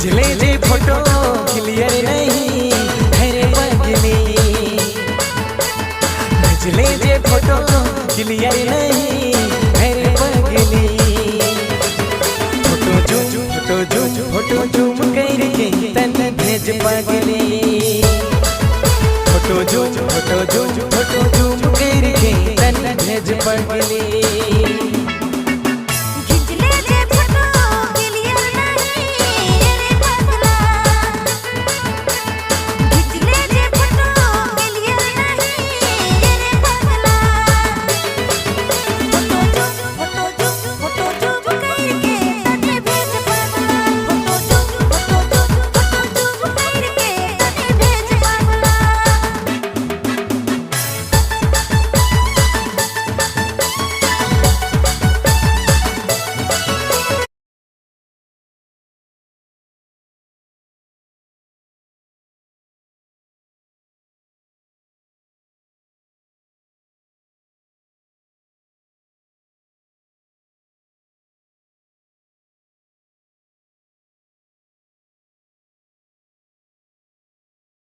भेजले जे photo clear नहीं अरे पगली, भेजले जे फोटो क्लियर नहीं अरे पगली। फोटो जूम करके तन भेज पगली, फोटो जूम करके तन भेज पगली।